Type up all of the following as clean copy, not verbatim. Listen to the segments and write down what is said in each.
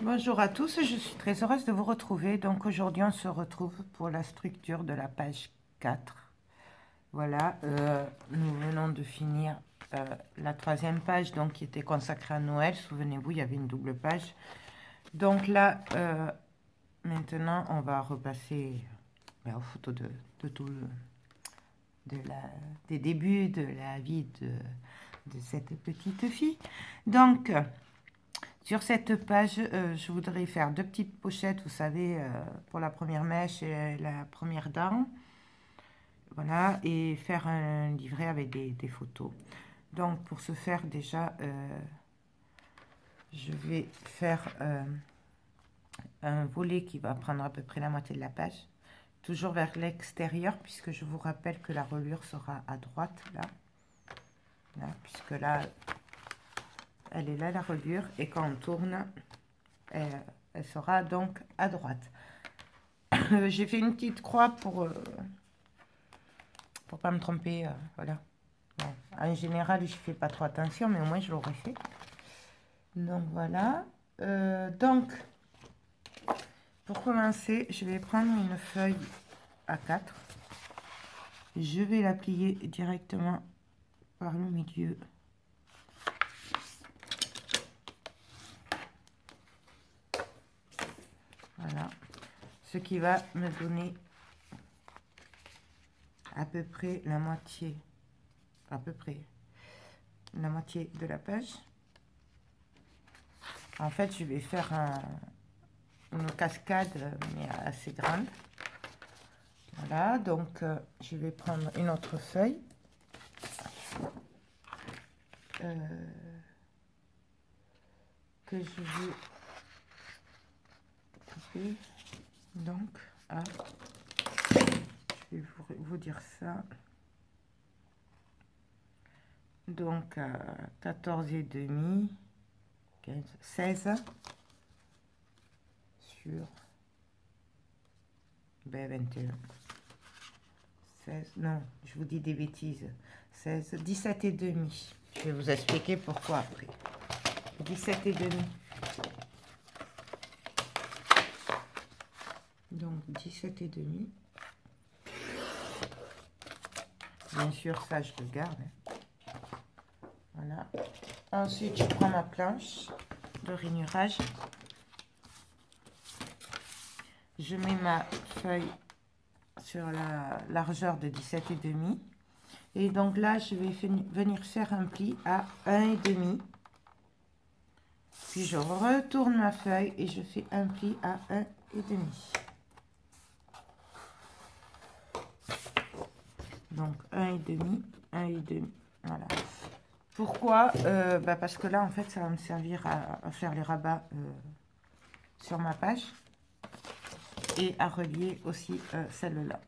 Bonjour à tous, je suis très heureuse de vous retrouver. Donc aujourd'hui, on se retrouve pour la structure de la page 4. Voilà, nous venons de finir la troisième page donc, qui était consacrée à Noël. Souvenez-vous, il y avait une double page. Donc là, maintenant, on va repasser aux photos de tout de la, des débuts de la vie de cette petite fille. Donc, sur cette page, je voudrais faire deux petites pochettes, vous savez, pour la première mèche et la première dent. Voilà, et faire un livret avec des photos. Donc, pour ce faire, déjà, je vais faire un volet qui va prendre à peu près la moitié de la page. Toujours vers l'extérieur, puisque je vous rappelle que la reliure sera à droite, là. Là, puisque là, elle est là, la reliure, et quand on tourne, elle sera donc à droite. J'ai fait une petite croix pour pas me tromper, voilà. Bon, en général, je fais pas trop attention, mais au moins je l'aurais fait. Donc voilà. Donc, pour commencer, je vais prendre une feuille A4. Je vais la plier directement par le milieu. Voilà. Ce qui va me donner à peu près la moitié, la moitié de la page. En fait, je vais faire une cascade, mais assez grande. Voilà, donc je vais prendre une autre feuille. Que je vais couper. Donc, je vais vous dire ça. Donc, 14 et demi, 15, 16 sur 21. 16, non, je vous dis des bêtises. 16, 17 et demi. Je vais vous expliquer pourquoi après. 17 et demi. Donc, 17 et demi. Bien sûr, ça, je le garde. Voilà. Ensuite, je prends ma planche de rainurage. Je mets ma feuille sur la largeur de 17 et demi. Et donc là, je vais venir faire un pli à 1 et demi. Puis je retourne ma feuille et je fais un pli à 1 et demi. Donc 1 et demi, 1 et demi. Voilà. Pourquoi parce que là, en fait, ça va me servir à faire les rabats sur ma page et à relier aussi celle-là.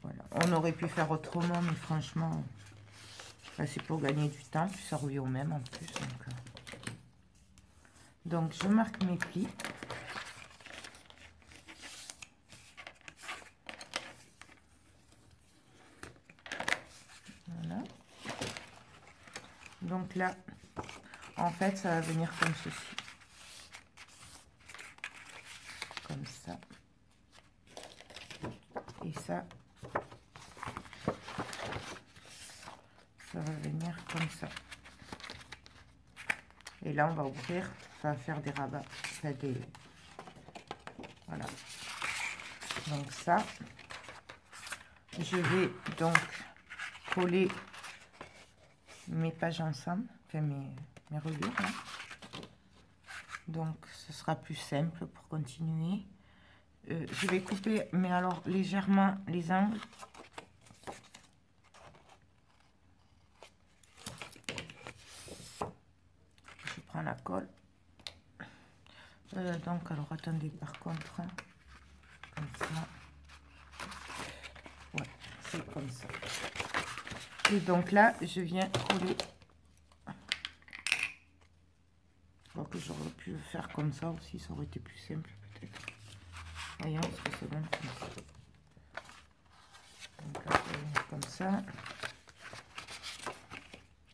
Voilà. On aurait pu faire autrement, mais franchement, c'est pour gagner du temps, puis ça revient au même en plus. Donc je marque mes plis. Voilà. Donc là, en fait, ça va venir comme ceci. Comme ça. Et ça va venir comme ça. Et là, on va ouvrir, ça va faire des rabats. Voilà. Donc ça, je vais donc coller mes pages ensemble, enfin mes reliures. Hein. Donc, ce sera plus simple pour continuer. Je vais couper, mais alors légèrement les angles. Je prends la colle. Donc, alors attendez, par contre, hein, comme ça. Ouais, c'est comme ça. Et donc là, je viens coller. Alors que j'aurais pu le faire comme ça aussi, ça aurait été plus simple peut-être. Voyons ce que ça donne comme ça. Donc là, ça va venir comme ça.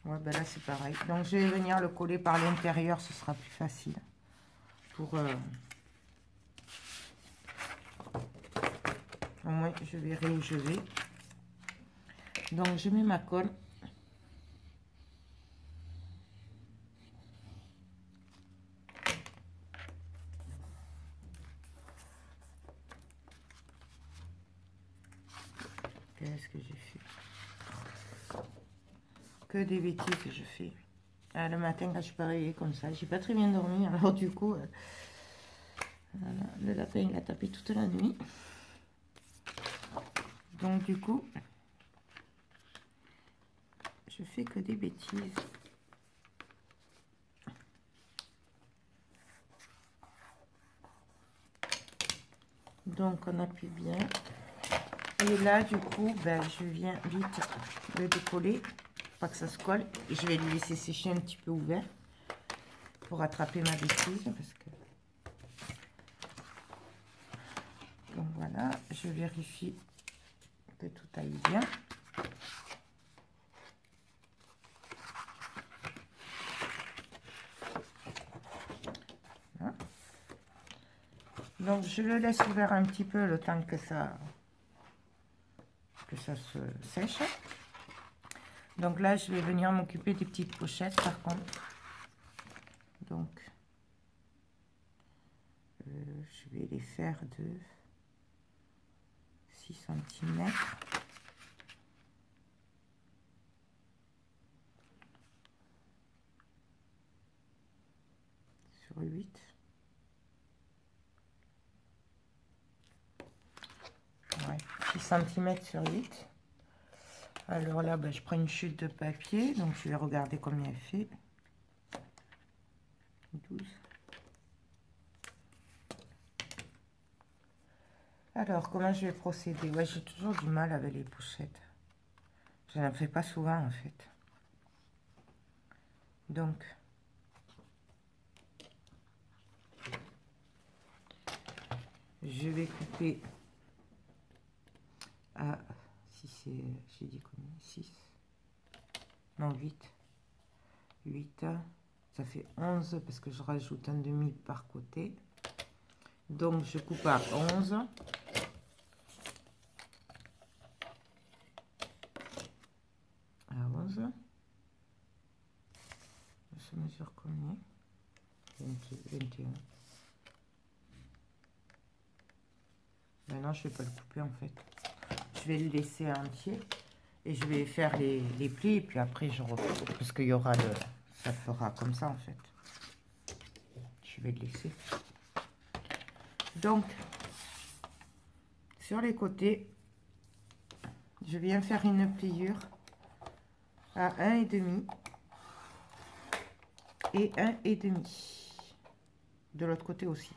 Ouais, ben là c'est pareil. Donc je vais venir le coller par l'intérieur, ce sera plus facile. pour... au moins, je verrai où je vais. Donc, je mets ma colle. Qu'est-ce que j'ai fait? Que des bêtises je fais. Ah, le matin, quand je suis pas réveillée comme ça, j'ai pas très bien dormi. Alors du coup, voilà, le lapin, il a tapé toute la nuit. Donc du coup, je fais que des bêtises. Donc on appuie bien. Et là, du coup, ben, je viens vite le décoller, pas que ça se colle. Et je vais le laisser sécher un petit peu ouvert pour attraper ma bêtise. Parce que... Donc voilà, je vérifie que tout aille bien. Voilà. Donc je le laisse ouvert un petit peu le temps que ça se sèche. Donc là, je vais venir m'occuper des petites pochettes par contre. Donc, je vais les faire de 6 cm. Sur 8. Ouais, 6 cm sur 8. Alors là, ben, je prends une chute de papier. Donc, je vais regarder combien elle fait. 12. Alors, comment je vais procéder? Ouais, j'ai toujours du mal avec les pochettes. Je n'en fais pas souvent, en fait. Donc, je vais couper à... Si c'est... J'ai dit combien? 6. Non, 8. 8. Ça fait 11 parce que je rajoute un demi par côté. Donc, je coupe à 11. À 11. Ça mesure combien? 21. Maintenant, je ne vais pas le couper en fait. Je vais le laisser entier et je vais faire les plis et puis après je recoupe parce qu'il y aura le... Ça fera comme ça en fait. Je vais le laisser. Donc, sur les côtés, je viens faire une pliure à 1,5 et 1,5. De l'autre côté aussi.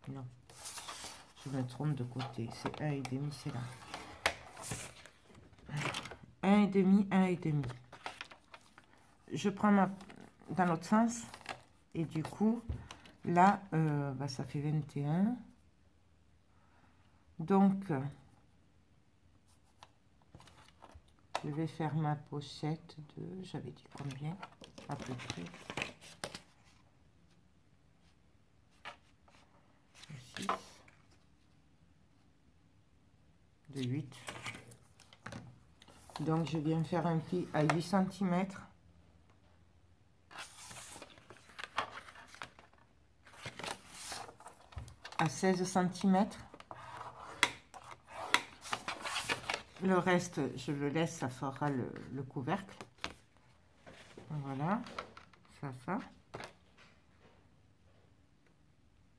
Non. Je me trompe de côté. C'est 1,5, c'est là. 1,5, 1,5. Je prends dans l'autre sens. Et du coup, là, bah, ça fait 21. Donc, je vais faire ma pochette de... J'avais dit combien? À peu près. 6. De 8. Donc, je viens faire un pli à 8 cm. À 16 cm. Le reste, je le laisse, ça fera le couvercle. Voilà, ça.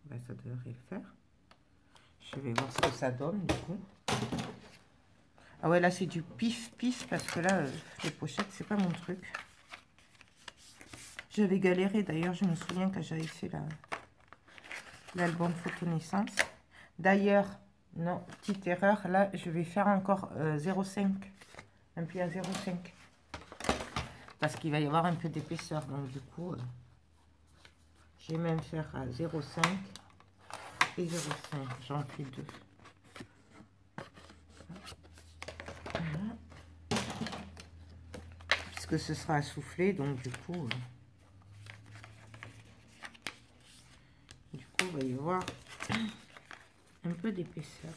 Ben, ça devrait le faire. Je vais voir ce que ça donne, du coup. Ah ouais, là, c'est du pif-pif, parce que là, les pochettes, c'est pas mon truc. J'avais galéré, d'ailleurs, je me souviens quand j'avais fait l'album photo naissance. D'ailleurs, non, petite erreur, là, je vais faire encore 0,5. Un pli à 0,5. Parce qu'il va y avoir un peu d'épaisseur, donc du coup, je vais même faire à 0,5 et 0,5. J'en plie 2. Voilà. Puisque ce sera à souffler, donc du coup, il va y avoir un peu d'épaisseur.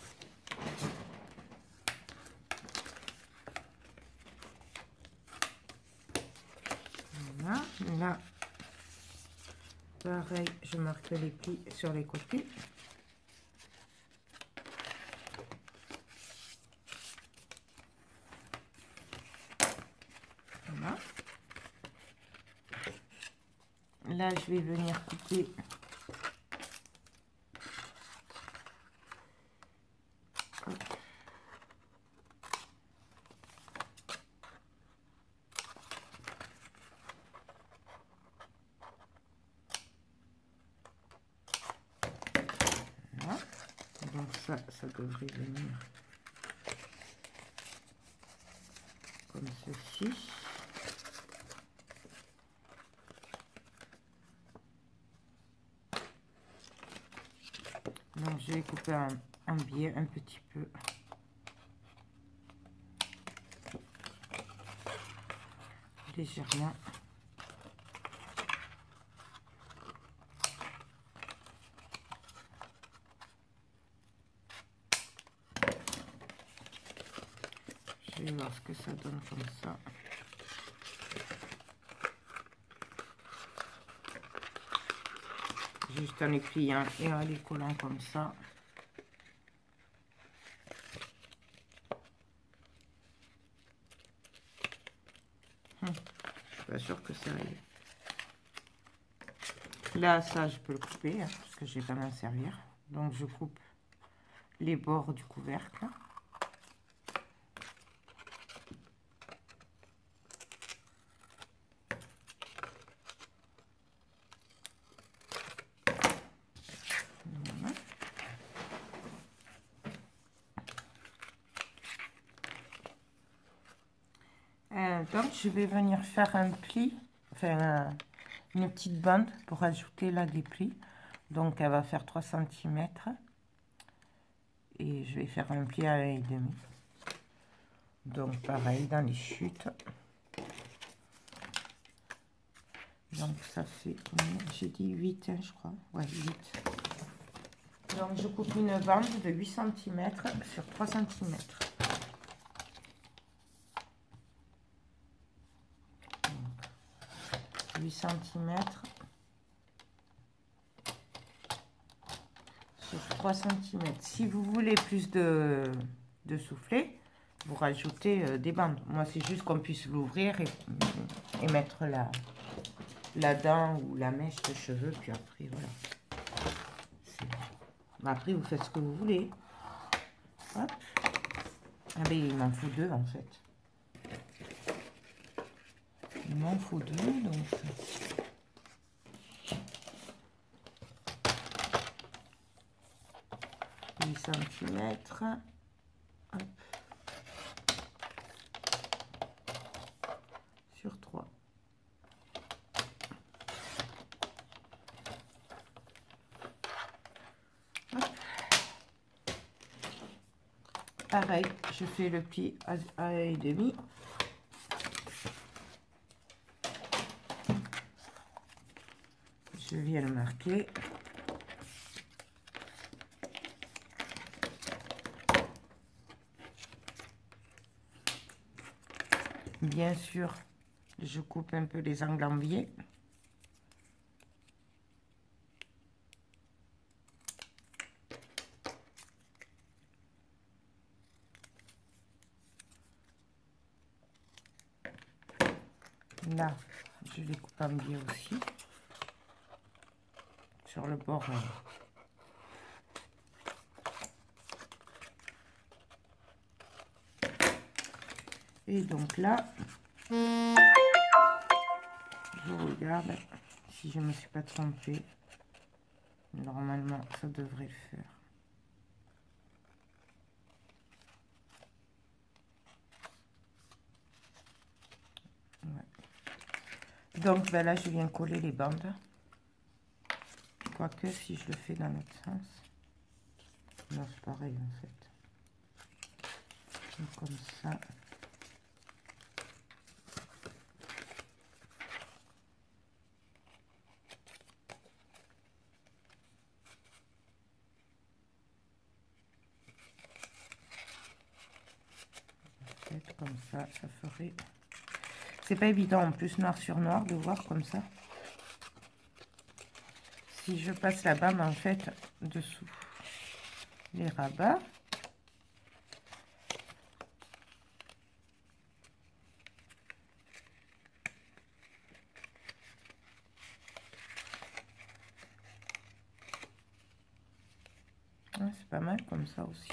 Voilà, là, pareil, je marque les plis sur les côtés. Voilà. Là, je vais venir couper voilà. Donc ça devrait venir comme ceci. Donc je vais couper un biais un petit peu. Légèrement. Je vais voir ce que ça donne comme ça. Juste en épliant et en les collant comme ça. Je suis pas sûre que ça aille. Là, ça, je peux le couper hein, parce que je vais pas m'en servir. Donc, je coupe les bords du couvercle. Donc, je vais venir faire un pli, enfin une petite bande pour ajouter là des plis. Donc, elle va faire 3 cm. Et je vais faire un pli à 1,5. Donc, pareil, dans les chutes. Donc, ça fait, j'ai dit 8, hein, je crois. Ouais, 8. Donc, je coupe une bande de 8 cm sur 3 cm. 8 cm sur 3 cm. Si vous voulez plus de soufflet, vous rajoutez des bandes. Moi, c'est juste qu'on puisse l'ouvrir et mettre la dent ou la mèche de cheveux. Puis après, voilà. Après, vous faites ce que vous voulez. Hop. Ah ben, il m'en faut 2 en fait. Il m'en faut 2, donc... centimètres. Hop. Sur 3. Hop. Pareil, je fais le pli à 1,5. Je viens le marquer. Bien sûr, je coupe un peu les angles en biais. Là, je les coupe en biais aussi. Sur le bord. Et donc là, je regarde si je ne me suis pas trompée. Normalement, ça devrait le faire. Ouais. Donc ben là, je viens coller les bandes. Quoique, si je le fais dans l'autre sens, non, c'est pareil en fait. Donc, comme ça. ça ferait... C'est pas évident en plus noir sur noir de voir comme ça. Si je passe la bande en fait dessous les rabats. Ouais, c'est pas mal comme ça aussi.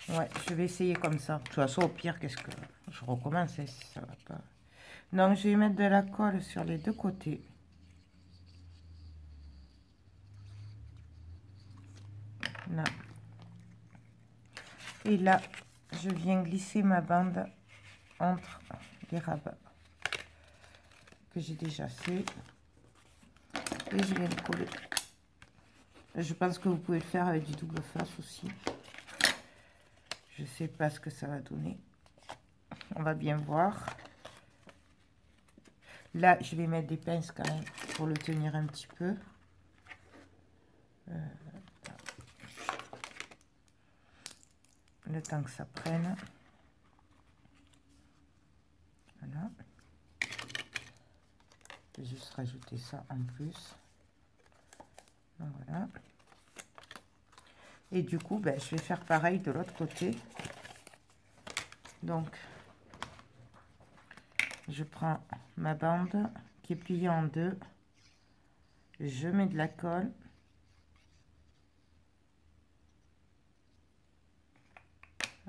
Ouais, je vais essayer comme ça. De toute façon, au pire, qu'est-ce que je recommence si ça va pas. Donc, je vais mettre de la colle sur les deux côtés. Là. Et là, je viens glisser ma bande entre les rabats que j'ai déjà fait. Et je viens le coller. Je pense que vous pouvez le faire avec du double face aussi. Je sais pas ce que ça va donner. On va bien voir. Là, je vais mettre des pinces quand même pour le tenir un petit peu. Le temps que ça prenne. Voilà. Je vais juste rajouter ça en plus. Donc, voilà. Et du coup, ben, je vais faire pareil de l'autre côté. Donc, je prends ma bande qui est pliée en deux. Je mets de la colle.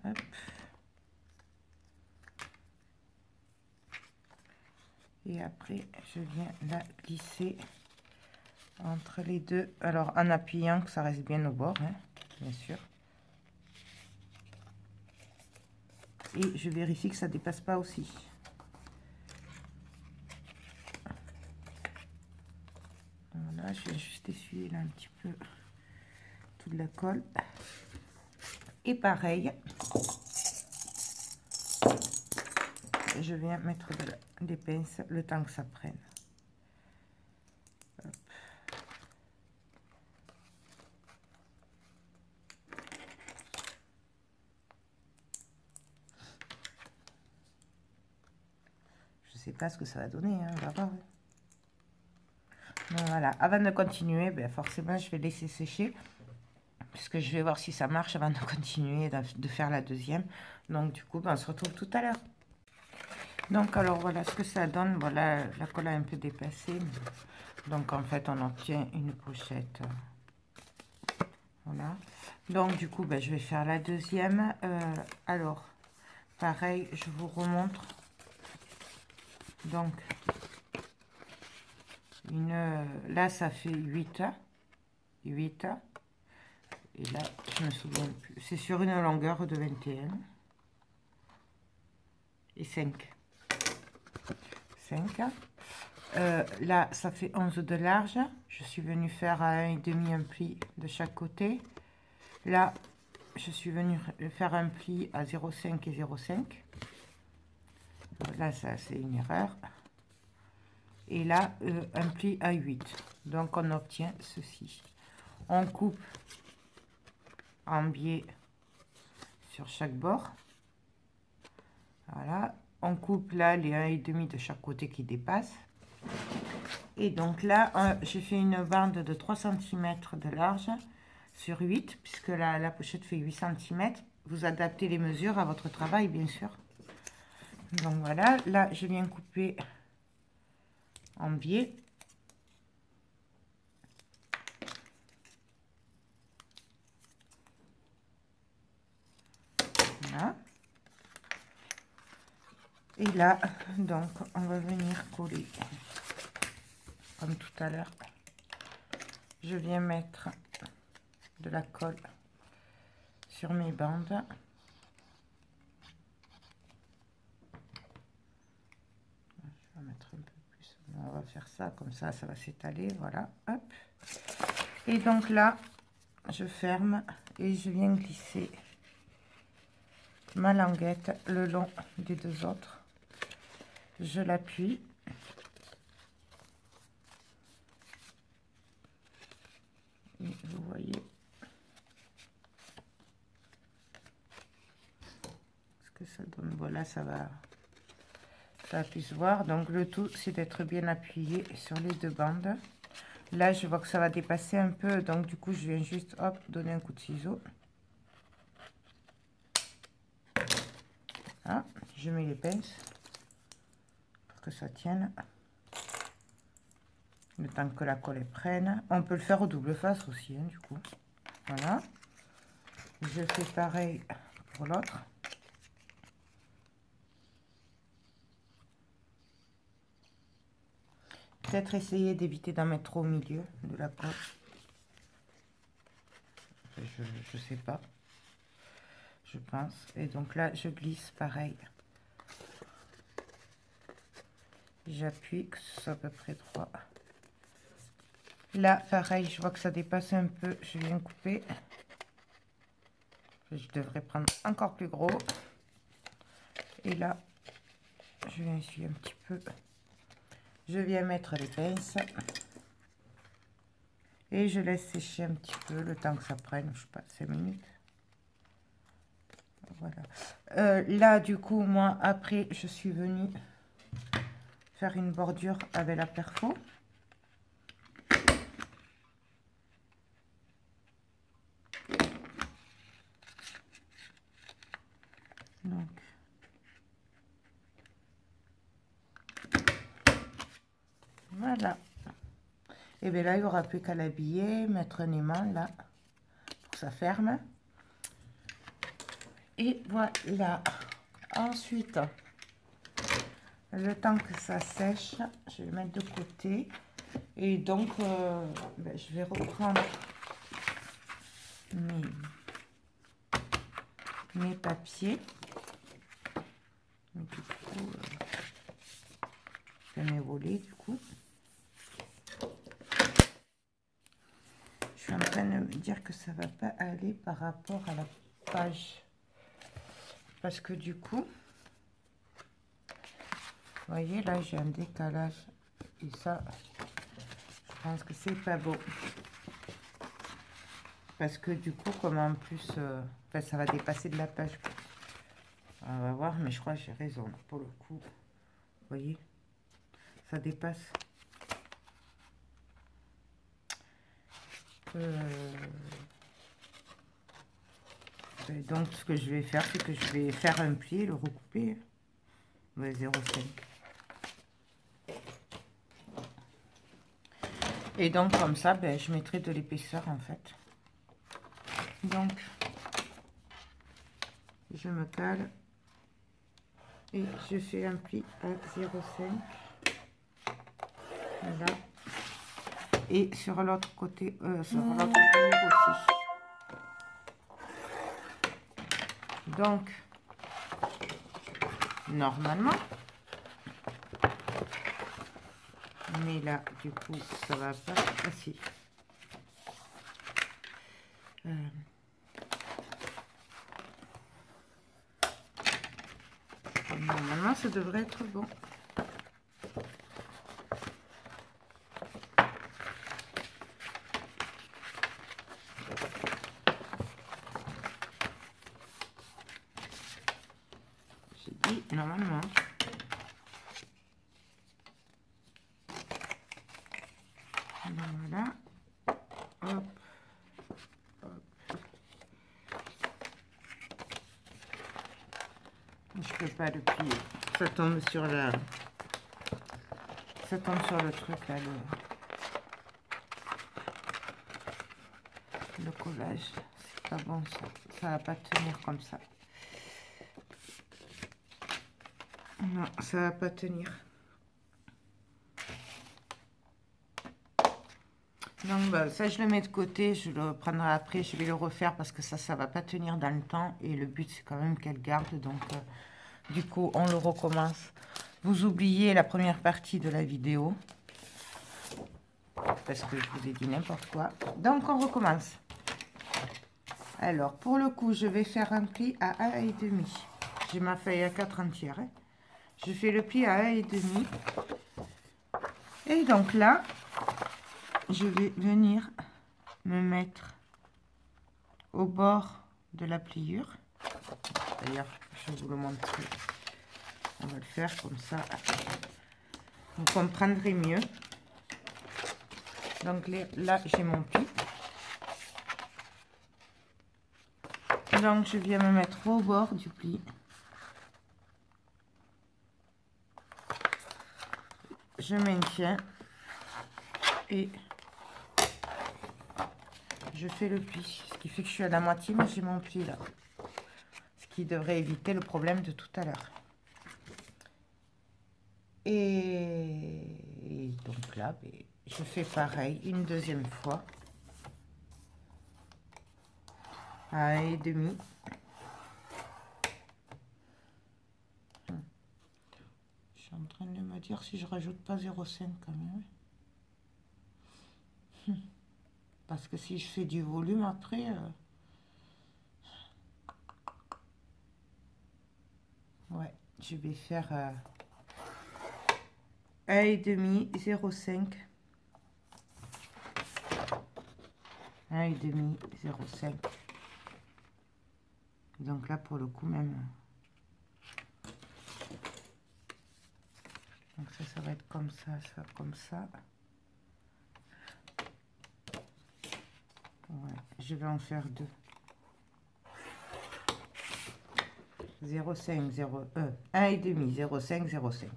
Hop. Et après, je viens la glisser entre les deux. Alors, en appuyant que ça reste bien au bord, hein, bien sûr. Et je vérifie que ça ne dépasse pas aussi. Voilà, je vais juste essuyer là un petit peu toute la colle. Et pareil, je viens mettre des pinces le temps que ça prenne. Hop. Je sais pas ce que ça va donner, hein, on va voir. Donc voilà, avant de continuer, ben forcément je vais laisser sécher. Puisque je vais voir si ça marche avant de continuer de faire la deuxième. Donc du coup, ben, on se retrouve tout à l'heure. Donc alors voilà ce que ça donne. Voilà, la colle a un peu dépassé. Donc en fait, on obtient une pochette. Voilà. Donc du coup, ben, je vais faire la deuxième. Alors, pareil, je vous remontre. Donc, là, ça fait 8. 8. Et là, je me souviens plus. C'est sur une longueur de 21. Et 5. 5. Là, ça fait 11 de large. Je suis venue faire à 1,5 un pli de chaque côté. Là, je suis venue faire un pli à 0,5 et 0,5. Là, ça, c'est une erreur. Et là, un pli à 8. Donc, on obtient ceci. On coupe en biais sur chaque bord. Voilà. On coupe là les 1,5 de chaque côté qui dépassent. Et donc là, j'ai fait une bande de 3 cm de large sur 8, puisque la pochette fait 8 cm. Vous adaptez les mesures à votre travail, bien sûr. Donc voilà, là, je viens couper en biais. Voilà. Et là, donc, on va venir coller, comme tout à l'heure. Je viens mettre de la colle sur mes bandes. Je vais mettre un peu plus. On va faire ça, comme ça va s'étaler. Voilà, hop. Et donc là, je ferme et je viens glisser ma languette le long des deux autres. Je l'appuie. Et vous voyez, donne, voilà, ça va plus se voir. Donc le tout, c'est d'être bien appuyé sur les deux bandes. Là, je vois que ça va dépasser un peu, donc du coup, je viens juste, hop, donner un coup de ciseau. Ah, je mets les pinces pour que ça tienne. Le temps que la colle prenne. On peut le faire au double face aussi, hein, du coup. Voilà. Je fais pareil pour l'autre. Peut-être essayer d'éviter d'en mettre trop au milieu de la colle. Je sais pas. Je pense. Et donc là, je glisse pareil. J'appuie, que ce soit à peu près droit. Là, pareil, je vois que ça dépasse un peu. Je viens couper. Je devrais prendre encore plus gros. Et là, je viens essuyer un petit peu. Je viens mettre les pinces. Et je laisse sécher un petit peu le temps que ça prenne, je sais pas, 5 minutes. Voilà. Là, du coup, moi, après, je suis venue faire une bordure avec la perfo. Donc, voilà. Et bien là, il n'y aura plus qu'à l'habiller, mettre un aimant là, pour que ça ferme. Et voilà. Ensuite, le temps que ça sèche, je vais le mettre de côté. Et donc, je vais reprendre mes papiers. Donc, du coup, je vais mes volets, du coup. Je suis en train de me dire que ça va pas aller par rapport à la page. Parce que du coup, vous voyez, là, j'ai un décalage. Et ça, je pense que c'est pas beau. Parce que du coup, comme en plus, ça va dépasser de la page. On va voir, mais je crois que j'ai raison. Pour le coup, vous voyez, ça dépasse. Et donc, ce que je vais faire, c'est que je vais faire un pli et le recouper. 0,5. Et donc, comme ça, je mettrai de l'épaisseur, en fait. Donc, je me cale et je fais un pli à 0,5. Voilà. Et sur l'autre côté, sur l'autre côté aussi. Donc, normalement, mais là, du coup, ça va pas. Ah si. Normalement, ça devrait être bon. J'ai dit normalement. Voilà. Hop. Hop. Je peux pas le plier. Ça tombe sur la... Ça tombe sur le truc là, le collage. C'est pas bon ça. Ça va pas tenir comme ça. Non, ça va pas tenir. Donc ça je le mets de côté, je le prendrai après, je vais le refaire parce que ça va pas tenir dans le temps et le but c'est quand même qu'elle garde. Donc du coup on le recommence. Vous oubliez la première partie de la vidéo parce que je vous ai dit n'importe quoi. Donc on recommence. Alors pour le coup je vais faire un pli à 1,5. J'ai ma feuille à 4 entières. Hein. Je fais le pli à 1,5 et donc là je vais venir me mettre au bord de la pliure. D'ailleurs, je vais vous le montrer. On va le faire comme ça. Vous comprendrez mieux. Donc là, j'ai mon pli. Donc, je viens me mettre au bord du pli. Je maintiens. Et je fais le pli. Ce qui fait que je suis à la moitié, mais j'ai mon pli là. Ce qui devrait éviter le problème de tout à l'heure. Et donc là, je fais pareil une deuxième fois. 1,5. Je suis en train de me dire si je rajoute pas 0,5 quand même. Parce que si je fais du volume après... ouais, je vais faire 1,5, 0,5. 1,5, 0,5. Donc là, pour le coup, même... Donc ça va être comme ça, comme ça. Ouais, je vais en faire 2. 0,5, 1,5, 0,5, 0,5.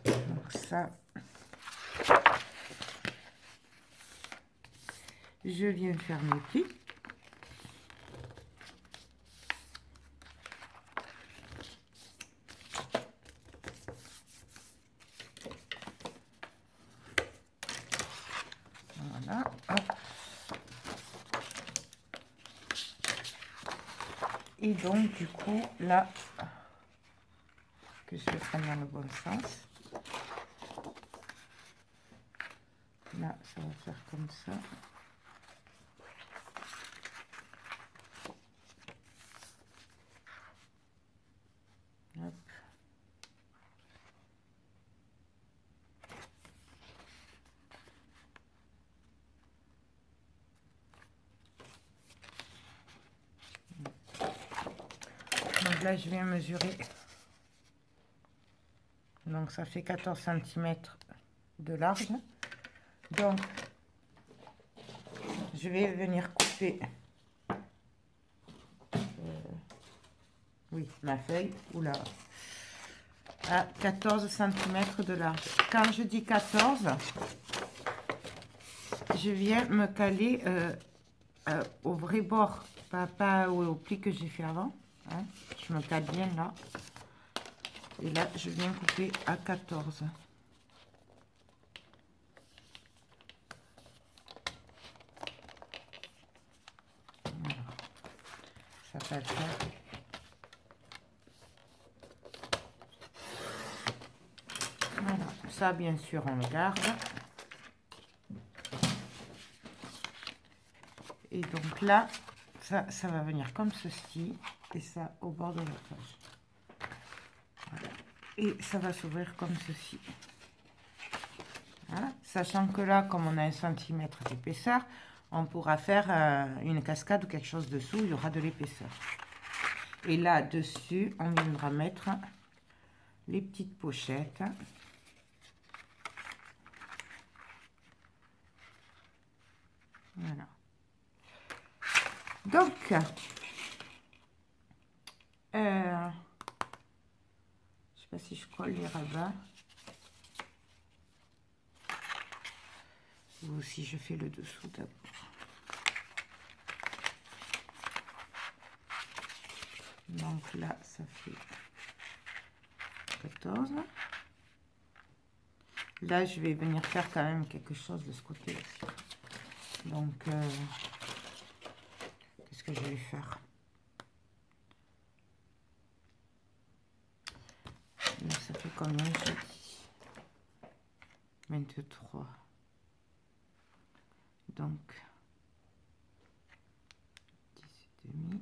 Donc ça, je viens faire mes plis. Voilà. Hop. Et donc, du coup, là, que je le prenne dans le bon sens. Là, ça va faire comme ça. Hop. Donc là, je viens mesurer. Donc, ça fait 14 cm de large. Donc, je vais venir couper oui, ma feuille, oula, à 14 cm de large. Quand je dis 14, je viens me caler au vrai bord, pas au pli que j'ai fait avant. Hein. Je me cale bien là. Et là, je viens couper à 14. Voilà. Ça fait ça. Voilà. Ça, bien sûr, on le garde. Et donc là, ça va venir comme ceci. Et ça au bord de la page. Voilà. Et ça va s'ouvrir comme ceci. Voilà. Sachant que là, comme on a 1 cm d'épaisseur, on pourra faire une cascade ou quelque chose dessous, il y aura de l'épaisseur. Et là, dessus, on viendra mettre les petites pochettes. Voilà. Donc, je ne sais pas si je colle les rabats ou si je fais le dessous d'abord. Donc là, ça fait 14. Là, je vais venir faire quand même quelque chose de ce côté aussi. Donc, qu'est-ce que je vais faire? Ça fait combien je dis 23. Donc, 10,5.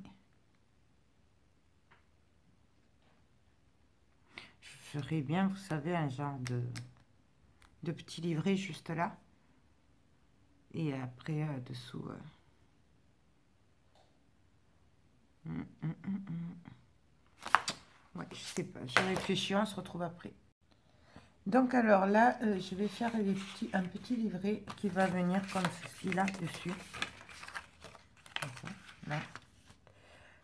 Je ferai bien, vous savez, un genre de petit livret juste là. Et après, dessous, Ouais, je sais pas, je réfléchis, on se retrouve après. Donc alors là, je vais faire un petit livret qui va venir comme ceci là dessus. Comme ça, là.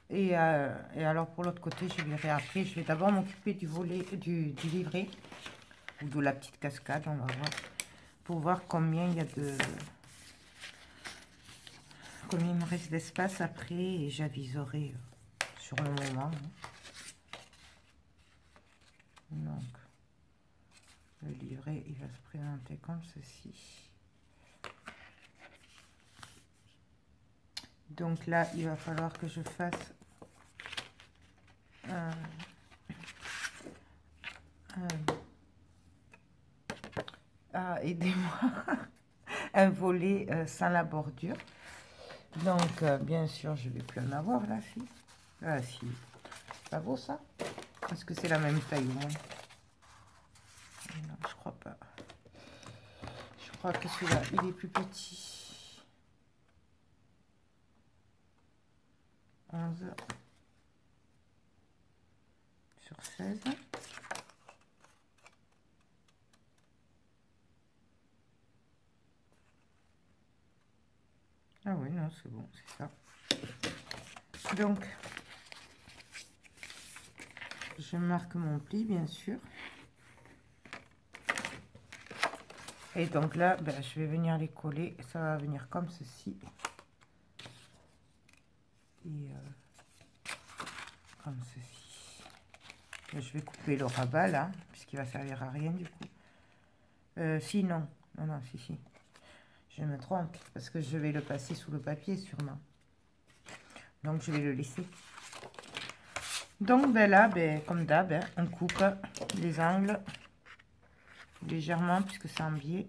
Et alors pour l'autre côté, je verrai après. Je vais d'abord m'occuper du volet du livret ou de la petite cascade, on va voir, pour voir combien il y a combien il me reste d'espace après et j'aviserai sur le moment. Donc le livret, il va se présenter comme ceci. Donc là, il va falloir que je fasse aidez-moi, un volet sans la bordure. Donc, bien sûr, je vais plus en avoir là, si. Ah, si. Ça vaut ça? Est-ce que c'est la même taille au moins? Non, je crois pas. Je crois que celui-là, il est plus petit. 11 sur 16. Ah oui, non, c'est bon, c'est ça. Donc, je marque mon pli, bien sûr. Et donc là, ben, je vais venir les coller. Ça va venir comme ceci. Et comme ceci. Et je vais couper le rabat là, puisqu'il va servir à rien du coup. Si, non. Non, non, si, si. Je me trompe, parce que je vais le passer sous le papier sûrement. Donc, je vais le laisser. Donc, ben là, ben, comme d'hab, hein, on coupe les angles légèrement, puisque c'est en biais.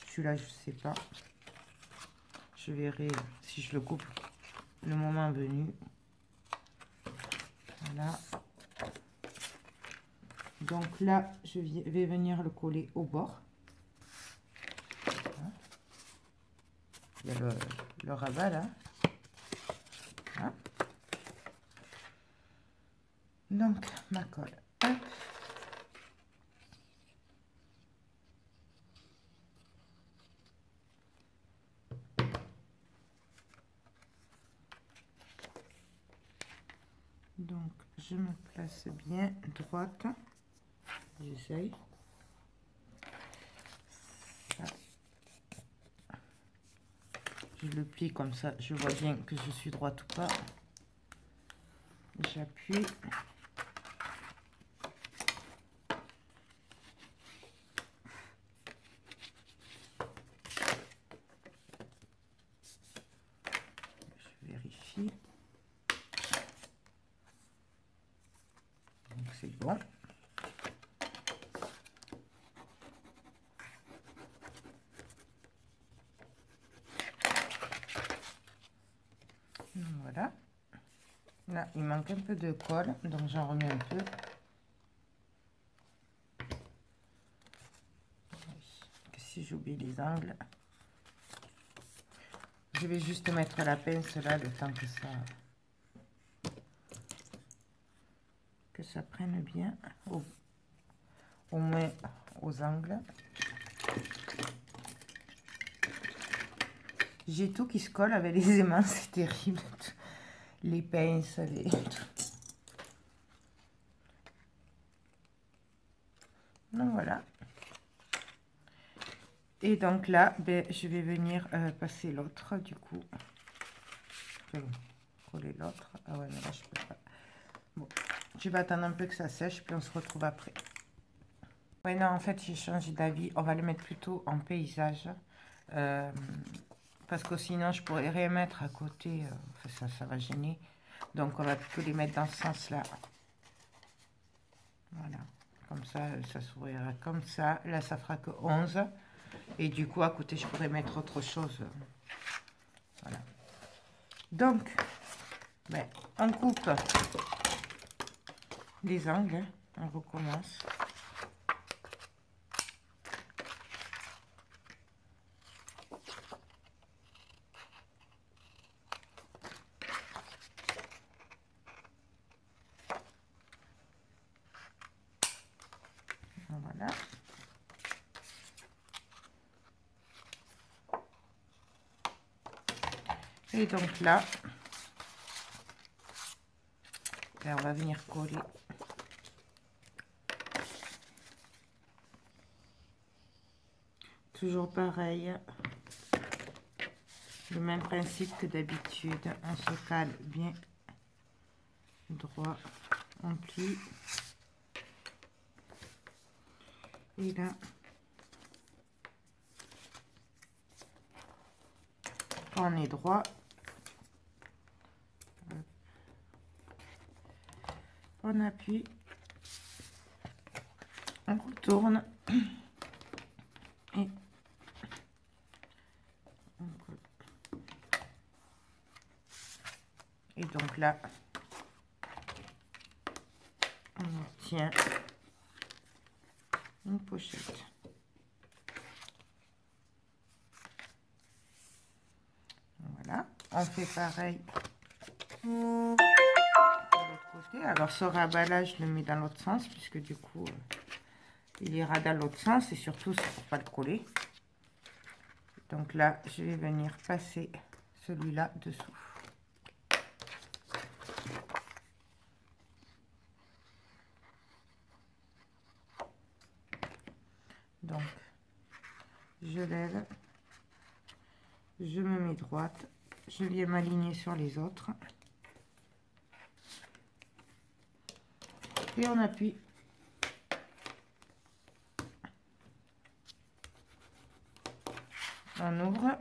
Celui-là, je sais pas. Je verrai si je le coupe le moment venu. Voilà. Donc là, je vais venir le coller au bord. Il y a le rabat là. Voilà. Donc, ma colle. Hop. Donc, je me place bien droite. J'essaye. Je le plie comme ça, je vois bien que je suis droite ou pas. J'appuie. Je vérifie. Donc c'est bon. Voilà. Là, il manque un peu de colle, donc j'en remets un peu. Si j'oublie les angles, je vais juste mettre la pince là le temps que ça prenne bien, au moins aux angles. J'ai tout qui se colle avec les aimants, c'est terrible. Les pinces, donc voilà. Et donc là, ben, je vais venir passer l'autre du coup. Je vais coller l'autre. Ah ouais, mais là je peux pas. Bon, je vais attendre un peu que ça sèche, puis on se retrouve après. Ouais, non, en fait, j'ai changé d'avis. On va le mettre plutôt en paysage. Parce que sinon, je pourrais les remettre à côté. Enfin, ça va gêner. Donc, on va plutôt les mettre dans ce sens-là. Voilà. Comme ça s'ouvrira comme ça. Là, ça fera que 11. Et du coup, à côté, je pourrais mettre autre chose. Voilà. Donc, ben, on coupe les angles. On recommence. Voilà. Et donc là, on va venir coller. Toujours pareil, le même principe que d'habitude, on se cale bien droit, on plie. Et là, on est droit. On appuie, on retourne et on colle. Et donc là, on obtient une pochette. Voilà, on fait pareil de l'autre côté. Alors ce rabat-là, je le mets dans l'autre sens puisque du coup, il ira dans l'autre sens et surtout, c'est pour pas le coller. Donc là, je vais venir passer celui-là dessous. Donc, je lève, je me mets droite, je viens m'aligner sur les autres. Et on appuie. On ouvre.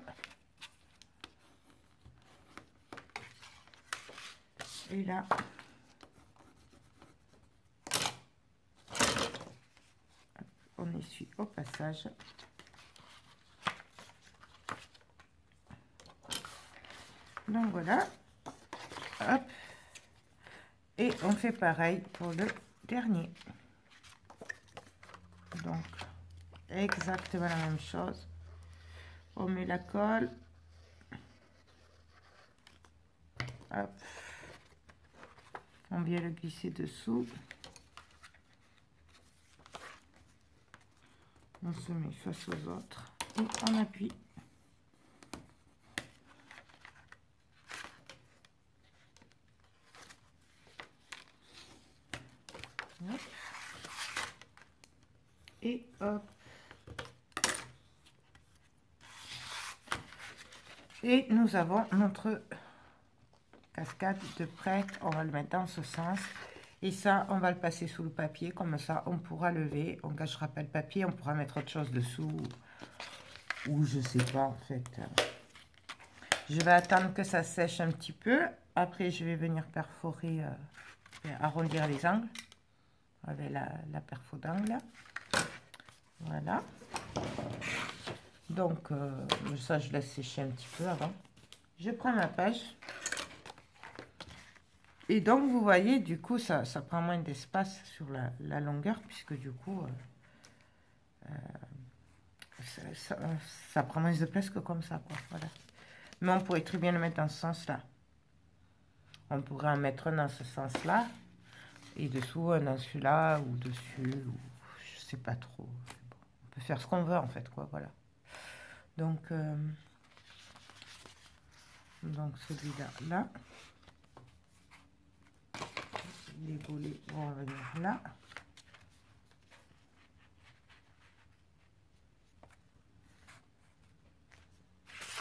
Et là, on essuie au passage. Donc voilà. Hop. Et on fait pareil pour le dernier. Donc, exactement la même chose. On met la colle. Hop. On vient le glisser dessous. On se met face aux autres et on appuie. Hop. Et hop. Et nous avons notre cascade de prête. On va le mettre dans ce sens. Et ça, on va le passer sous le papier. Comme ça, on pourra lever. On cachera pas le papier. On pourra mettre autre chose dessous. Ou je sais pas, en fait. Je vais attendre que ça sèche un petit peu. Après, je vais venir perforer, arrondir les angles. Avec la perfo d'angle. Voilà. Donc, ça, je laisse sécher un petit peu avant. Je prends ma page. Et donc, vous voyez, du coup, ça prend moins d'espace sur la longueur, puisque du coup, ça prend moins de place que comme ça, quoi. Voilà. Mais on pourrait très bien le mettre dans ce sens-là. On pourrait en mettre un dans ce sens-là, et dessous, un dans celui-là, ou dessus, ou je sais pas trop. Bon, on peut faire ce qu'on veut, en fait, quoi, voilà. Donc celui-là, là. Les volets vont venir là.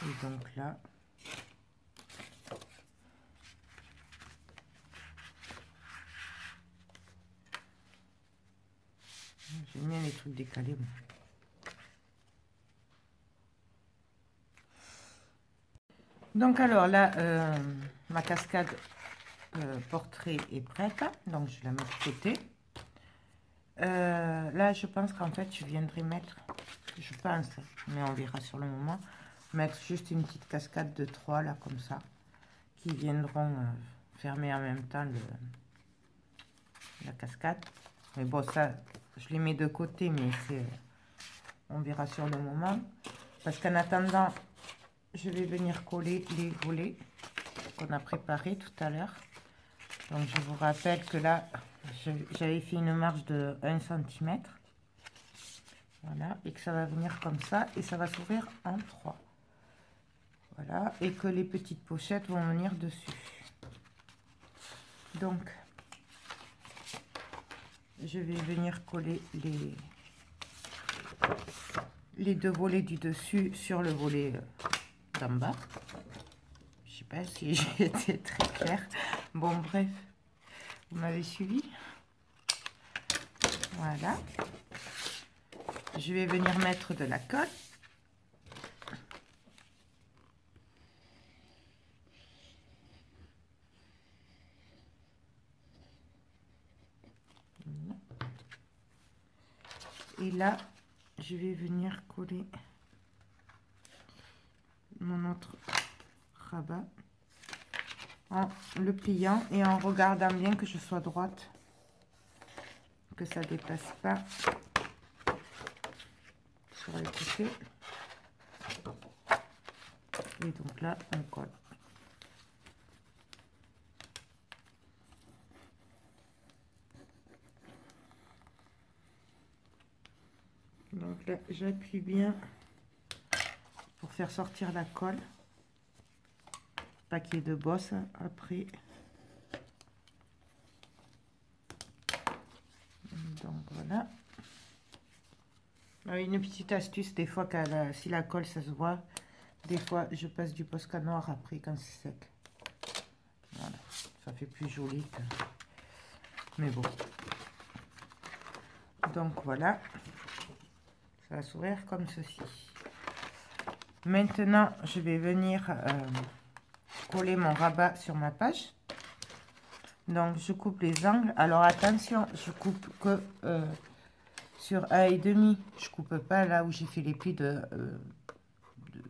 Et donc là. J'aime bien les trucs décalés. Bon. Donc alors là, ma cascade portrait est prête. Donc je la mets de côté. Là, je pense qu'en fait, je viendrai mettre, je pense, mais on verra sur le moment, mettre juste une petite cascade de 3 là, comme ça, qui viendront fermer en même temps la cascade. Mais bon, ça, je les mets de côté, mais c'est, on verra sur le moment. Parce qu'en attendant, je vais venir coller les volets qu'on a préparés tout à l'heure. Donc, je vous rappelle que là, j'avais fait une marge de 1 cm. Voilà, et que ça va venir comme ça, et ça va s'ouvrir en 3. Voilà, et que les petites pochettes vont venir dessus. Donc, je vais venir coller les deux volets du dessus sur le volet d'en bas. Je sais pas si j'ai été très claire. Bon, bref, vous m'avez suivi. Voilà. Je vais venir mettre de la colle. Et là, je vais venir coller mon autre rabat en le pliant et en regardant bien que je sois droite, que ça dépasse pas sur les côtés. Et donc là, on colle. Donc là, j'appuie bien pour faire sortir la colle. Pas qu'il y ait de bosse après. Donc voilà. Une petite astuce, des fois, si la colle, ça se voit, des fois, je passe du Posca noir après quand c'est sec. Voilà, ça fait plus joli. Mais bon. Donc voilà. Ça va s'ouvrir comme ceci. Maintenant, je vais venir coller mon rabat sur ma page. Donc, je coupe les angles. Alors, attention, je coupe que sur 1,5. Je coupe pas là où j'ai fait les plis de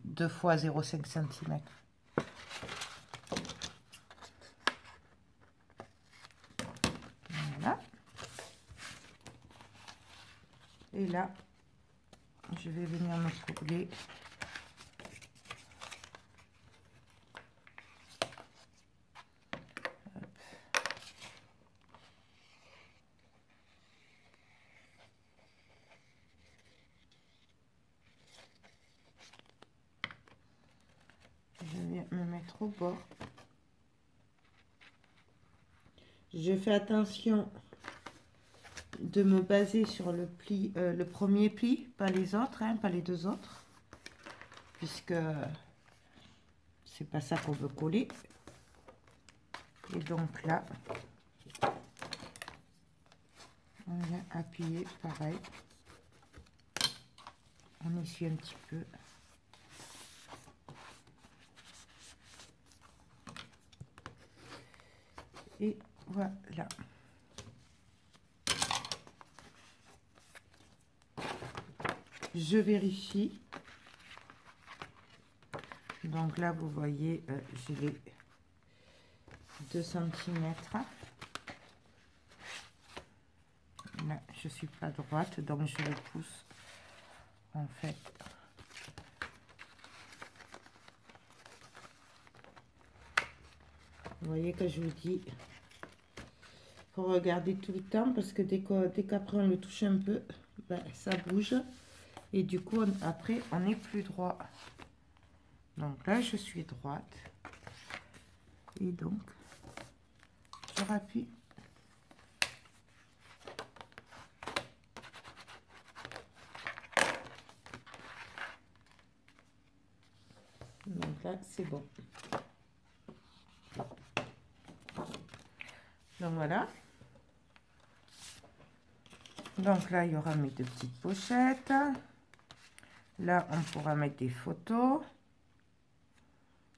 2 fois 0,5 cm. Voilà. Et là, je vais venir me coller. Je viens me mettre au bord. Je fais attention de me baser sur le pli, le premier pli, pas les autres, hein, pas les deux autres, puisque c'est pas ça qu'on veut coller. Et donc là, on vient appuyer pareil. On essuie un petit peu. Et voilà. Je vérifie. Donc là, vous voyez, j'ai les 2 cm. Là, je suis pas droite, donc je le pousse en fait. Vous voyez que je vous dis, faut regarder tout le temps parce que dès qu'après on le touche un peu, ben, ça bouge et du coup après on n'est plus droit. Donc là je suis droite et donc je rappuie. Donc là c'est bon. Donc voilà. Donc là, il y aura mes 2 petites pochettes. Là, on pourra mettre des photos.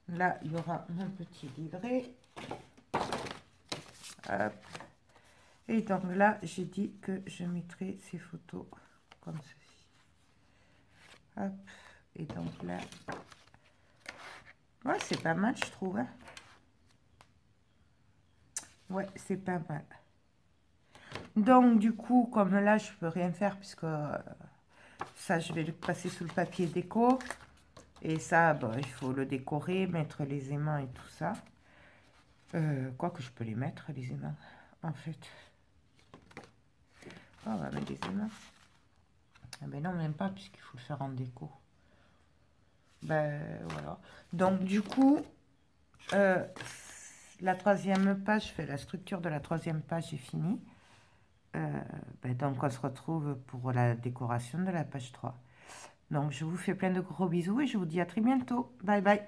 Là, il y aura mon petit livret. Hop. Et donc là, j'ai dit que je mettrai ces photos comme ceci. Hop. Et donc là, ouais, c'est pas mal, je trouve. Hein. Ouais, c'est pas mal. Donc, du coup, comme là, je peux rien faire puisque ça, je vais le passer sous le papier déco. Et ça, bon, il faut le décorer, mettre les aimants et tout ça. Quoi que je peux les mettre, les aimants, en fait. Oh, on va mettre des aimants. Ah ben non, même pas, puisqu'il faut le faire en déco. Ben voilà. Donc du coup, euh, la troisième page, je fais la structure de la troisième page est finie. Ben donc on se retrouve pour la décoration de la page 3. Donc je vous fais plein de gros bisous et je vous dis à très bientôt. Bye bye.